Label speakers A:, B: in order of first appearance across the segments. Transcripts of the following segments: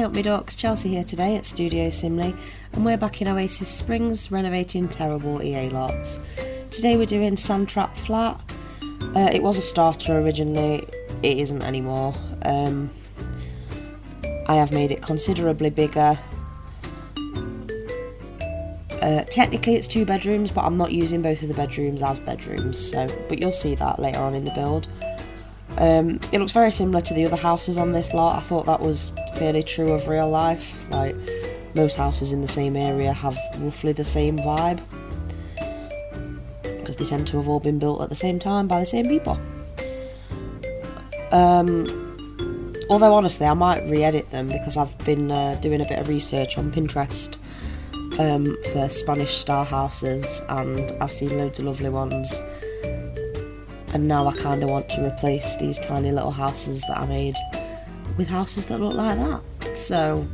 A: up me ducks, Chelsea here today at Studio Simley, and we're back in Oasis Springs renovating terrible EA lots. Today we're doing Sandtrap flat. It was a starter originally, it isn't anymore. I have made it considerably bigger. Technically it's 2 bedrooms, but I'm not using both of the bedrooms as bedrooms, but you'll see that later on in the build. It looks very similar to the other houses on this lot. I thought that was fairly true of real life. Like, most houses in the same area have roughly the same vibe, because they tend to have all been built at the same time by the same people. Although honestly I might re-edit them, because I've been doing a bit of research on Pinterest for Spanish style houses, and I've seen loads of lovely ones. And now I kind of want to replace these tiny little houses that I made with houses that look like that. So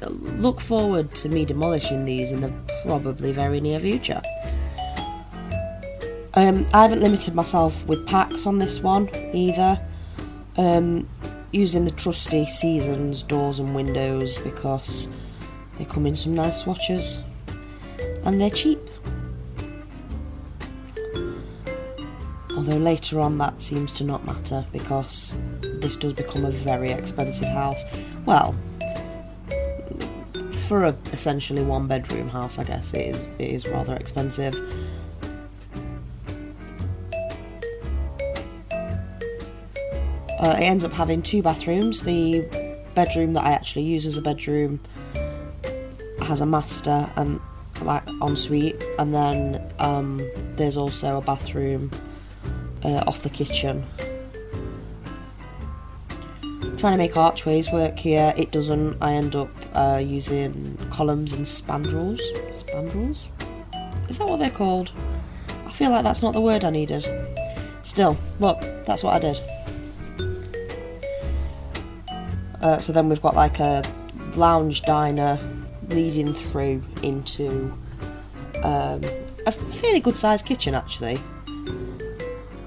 A: look forward to me demolishing these in the probably very near future. I haven't limited myself with packs on this one either. Using the trusty Seasons doors and windows, because they come in some nice swatches and they're cheap. Although later on that seems to not matter, because this does become a very expensive house. Well, for a essentially 1-bedroom house, I guess it is rather expensive. It ends up having 2 bathrooms. The bedroom that I actually use as a bedroom has a master and like ensuite, and then there's also a bathroom off the kitchen. Trying to make archways work here, it doesn't. I end up using columns and spandrels. Spandrels? Is that what they're called? I feel like that's not the word I needed. Still, look, that's what I did. So then we've got like a lounge diner leading through into a fairly good sized kitchen actually.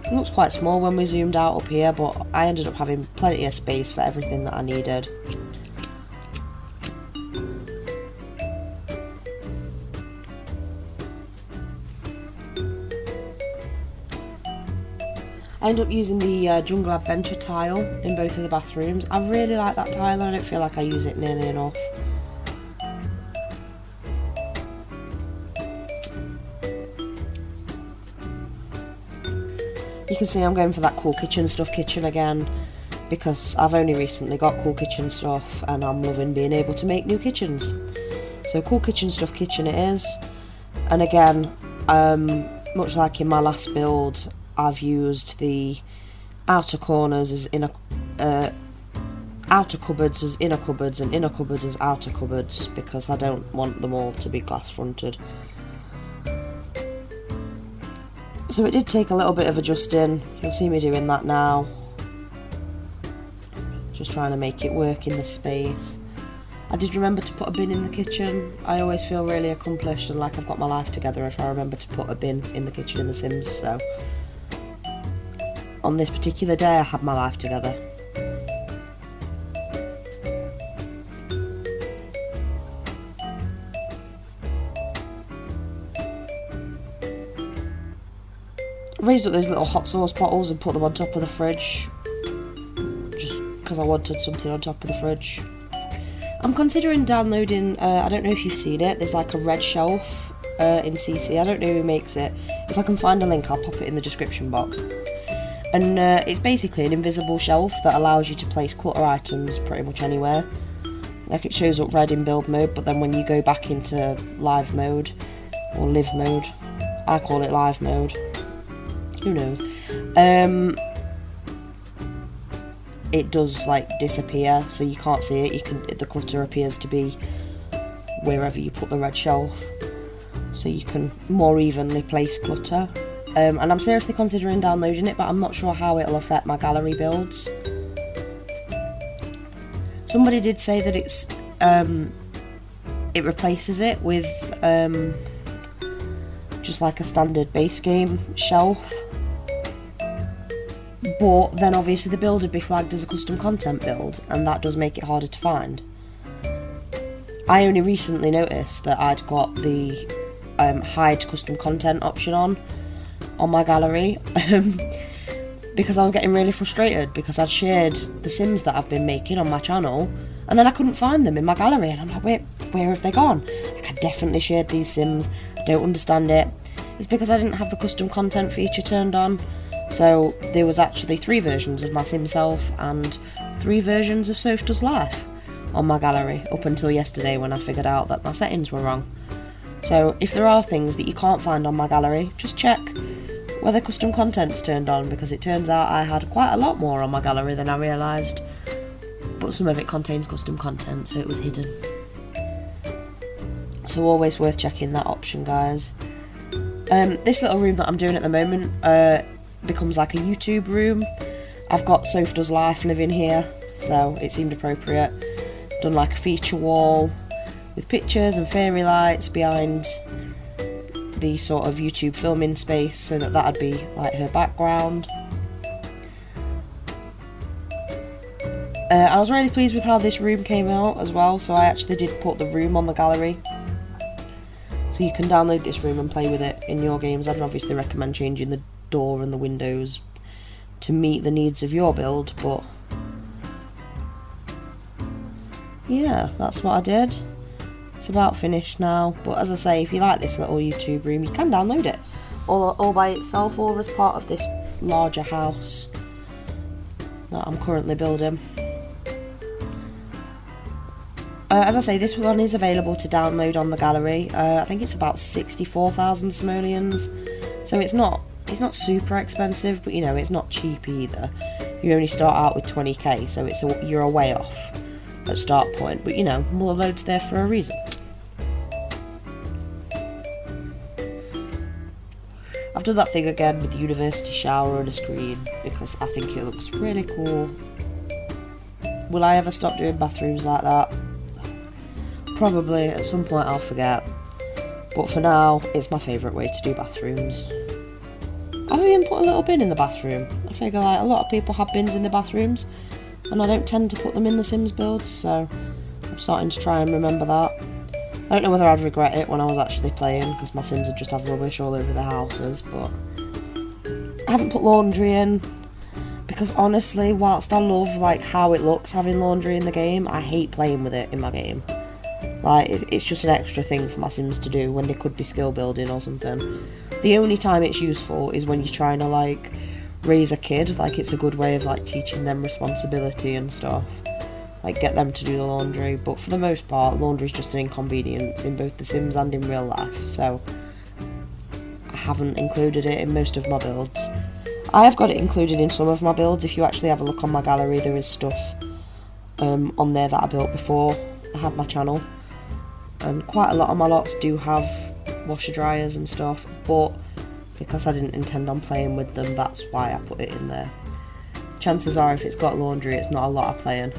A: It looks quite small when we zoomed out up here, but I ended up having plenty of space for everything that I needed. I ended up using the Jungle Adventure tile in both of the bathrooms. I really like that tile and I don't feel like I use it nearly enough. You can see I'm going for that Cool Kitchen Stuff kitchen again, because I've only recently got Cool Kitchen Stuff and I'm loving being able to make new kitchens. So Cool Kitchen Stuff kitchen it is. And again, much like in my last build, I've used the outer corners as outer cupboards as inner cupboards and inner cupboards as outer cupboards, because I don't want them all to be glass fronted. So it did take a little bit of adjusting. You'll see me doing that now. Just trying to make it work in the space. I did remember to put a bin in the kitchen. I always feel really accomplished and like I've got my life together if I remember to put a bin in the kitchen in The Sims, so on this particular day I had my life together. Raised up those little hot sauce bottles and put them on top of the fridge, just because I wanted something on top of the fridge. I'm considering downloading, I don't know if you've seen it, there's like a red shelf in CC, I don't know who makes it. If I can find a link I'll pop it in the description box. And it's basically an invisible shelf that allows you to place clutter items pretty much anywhere. Like, it shows up red in build mode, but then when you go back into live mode, or live mode, I call it live mode, who knows, it does like disappear, so you can't see it. The clutter appears to be wherever you put the red shelf, so you can more evenly place clutter. And I'm seriously considering downloading it, but I'm not sure how it'll affect my gallery builds. Somebody did say that it replaces it with just like a standard base game shelf. But then obviously the build would be flagged as a custom content build, and that does make it harder to find. I only recently noticed that I'd got the hide custom content option on my gallery because I was getting really frustrated because I'd shared the Sims that I've been making on my channel and then I couldn't find them in my gallery, and I'm like, wait, where have they gone? Like, I definitely shared these Sims, I don't understand it. It's because I didn't have the custom content feature turned on. So there was actually 3 versions of my Sim self and 3 versions of Soph Does Life on my gallery up until yesterday when I figured out that my settings were wrong. So if there are things that you can't find on my gallery, just check whether custom content's turned on, because it turns out I had quite a lot more on my gallery than I realised. But some of it contains custom content, so it was hidden. So always worth checking that option, guys. This little room that I'm doing at the moment becomes like a YouTube room. I've got Soph Does Life living here, so it seemed appropriate. Done like a feature wall with pictures and fairy lights behind the sort of YouTube filming space, so that that'd be like her background. I was really pleased with how this room came out as well, so I actually did put the room on the gallery. So you can download this room and play with it in your games. I'd obviously recommend changing the door and the windows to meet the needs of your build, but yeah, that's what I did. It's about finished now, but as I say, if you like this little YouTube room, you can download it all by itself or as part of this larger house that I'm currently building. As I say, this one is available to download on the gallery. I think it's about 64,000 simoleons, so it's not super expensive, but you know, it's not cheap either. You only start out with 20k, so you're a way off at start point, but you know, more loads there for a reason. I've done that thing again with the university shower and a screen because I think it looks really cool. Will I ever stop doing bathrooms like that? Probably. At some point I'll forget, but for now it's my favourite way to do bathrooms. I've even put a little bin in the bathroom. I figure like a lot of people have bins in the bathrooms and I don't tend to put them in the Sims builds, so I'm starting to try and remember that. I don't know whether I'd regret it when I was actually playing, because my Sims would just have rubbish all over the houses, but I haven't put laundry in because honestly, whilst I love like how it looks having laundry in the game, I hate playing with it in my game. Like, it's just an extra thing for my Sims to do when they could be skill building or something. The only time it's useful is when you're trying to like raise a kid. Like, it's a good way of like teaching them responsibility and stuff, like get them to do the laundry. But for the most part, laundry's just an inconvenience in both The Sims and in real life, so I haven't included it in most of my builds. I have got it included in some of my builds. If you actually have a look on my gallery, there is stuff on there that I built before I had my channel, and quite a lot of my lots do have washer dryers and stuff, but because I didn't intend on playing with them, that's why I put it in there. Chances are if it's got laundry, it's not a lot of playing.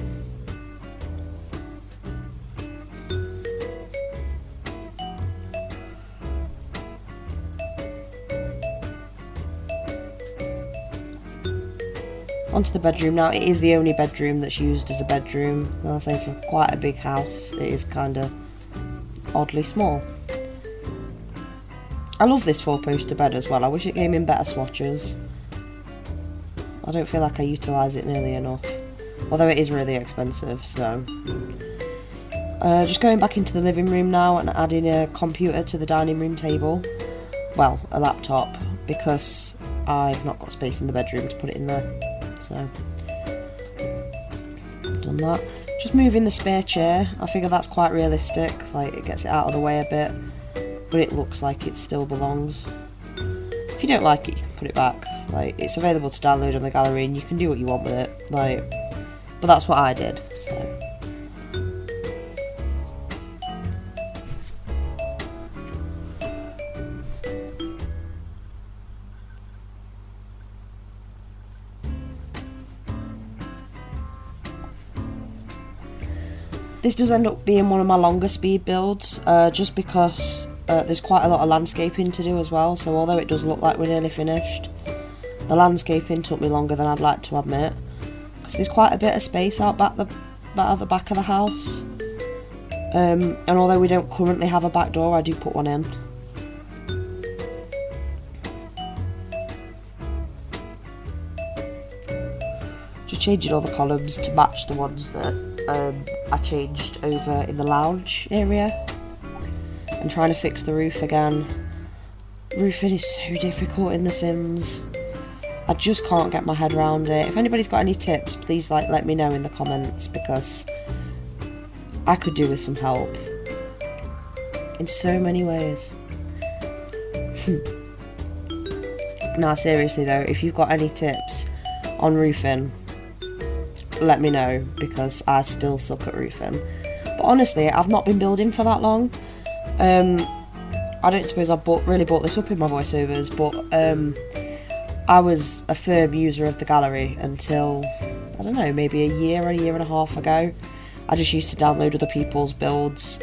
A: Onto the bedroom now. It is the only bedroom that's used as a bedroom. And I say for quite a big house, it is kind of oddly small. I love this 4-poster bed as well. I wish it came in better swatches. I don't feel like I utilise it nearly enough, although it is really expensive. So just going back into the living room now and adding a computer to the dining room table. Well, a laptop, because I've not got space in the bedroom to put it in there. So done that. Just moving the spare chair. I figure that's quite realistic, like it gets it out of the way a bit, but it looks like it still belongs. If you don't like it, you can put it back. Like, it's available to download on the gallery and you can do what you want with it. Like, but that's what I did, so. This does end up being one of my longer speed builds, just because there's quite a lot of landscaping to do as well, so although it does look like we're nearly finished, the landscaping took me longer than I'd like to admit, because there's quite a bit of space out at the back of the house. And although we don't currently have a back door, I do put one in. Just changing all the columns to match the ones that I changed over in the lounge area. And trying to fix the roof again. Roofing is so difficult in The Sims. I just can't get my head around it. If anybody's got any tips, please let me know in the comments, because I could do with some help in so many ways. Nah, seriously though, if you've got any tips on roofing, let me know, because I still suck at roofing. But honestly, I've not been building for that long. I don't suppose I really brought this up in my voiceovers, but I was a firm user of the gallery until, I don't know, maybe a year and a half ago. I just used to download other people's builds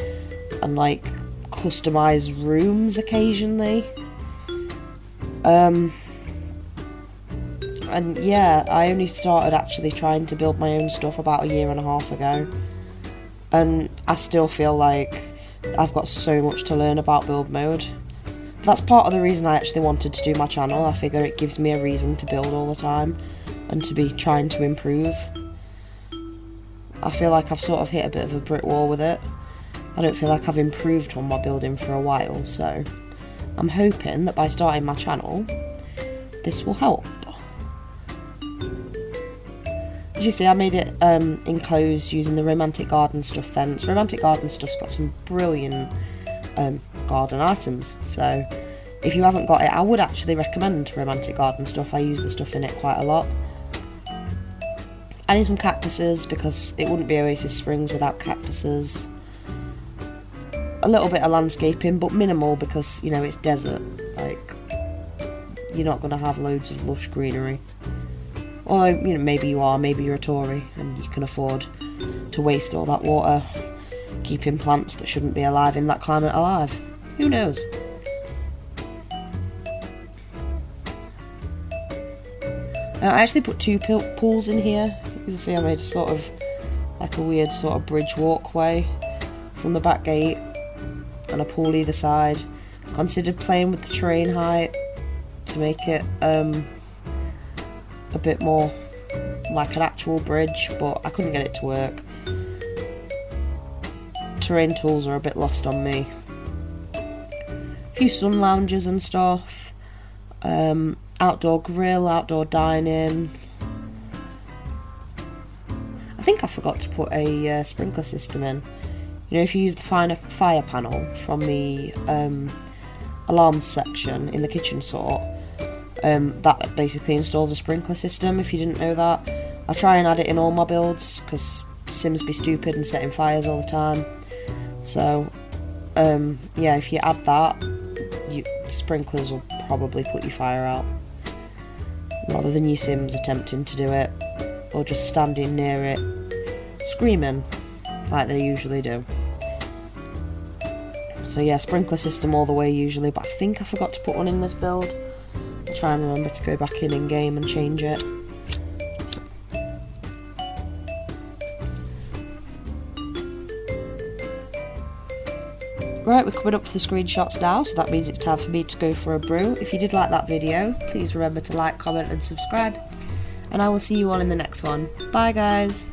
A: and like customise rooms occasionally. And yeah, I only started actually trying to build my own stuff about a year and a half ago. And I still feel like I've got so much to learn about build mode. That's part of the reason I actually wanted to do my channel. I figure it gives me a reason to build all the time and to be trying to improve. I feel like I've sort of hit a bit of a brick wall with it. I don't feel like I've improved on my building for a while, so I'm hoping that by starting my channel, this will help. As you see, I made it enclosed using the Romantic Garden Stuff fence. Romantic Garden Stuff's got some brilliant garden items, so if you haven't got it, I would actually recommend Romantic Garden Stuff. I use the stuff in it quite a lot. I need some cactuses, because it wouldn't be Oasis Springs without cactuses. A little bit of landscaping, but minimal, because, you know, it's desert. Like, you're not going to have loads of lush greenery. Or, you know, maybe you are, maybe you're a Tory and you can afford to waste all that water keeping plants that shouldn't be alive in that climate alive. Who knows? I actually put two pools in here. You can see I made sort of like a weird sort of bridge walkway from the back gate and a pool either side. Considered playing with the terrain height to make it a bit more like an actual bridge, but I couldn't get it to work. Terrain tools are a bit lost on me. A few sun lounges and stuff. Outdoor grill, outdoor dining. I think I forgot to put a sprinkler system in. You know, if you use the fire panel from the alarm section in the kitchen sort, that basically installs a sprinkler system, if you didn't know that. I try and add it in all my builds, because Sims be stupid and setting fires all the time. So, yeah, if you add that, sprinklers will probably put your fire out, rather than your Sims attempting to do it, or just standing near it, screaming, like they usually do. So yeah, sprinkler system all the way usually, but I think I forgot to put one in this build. I'll try and remember to go back in game and change it. Right, we're coming up for the screenshots now, so that means it's time for me to go for a brew. If you did like that video, please remember to like, comment and subscribe. And I will see you all in the next one. Bye guys!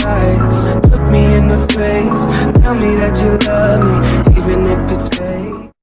B: eyes, look me in the face, tell me that you love me, even if it's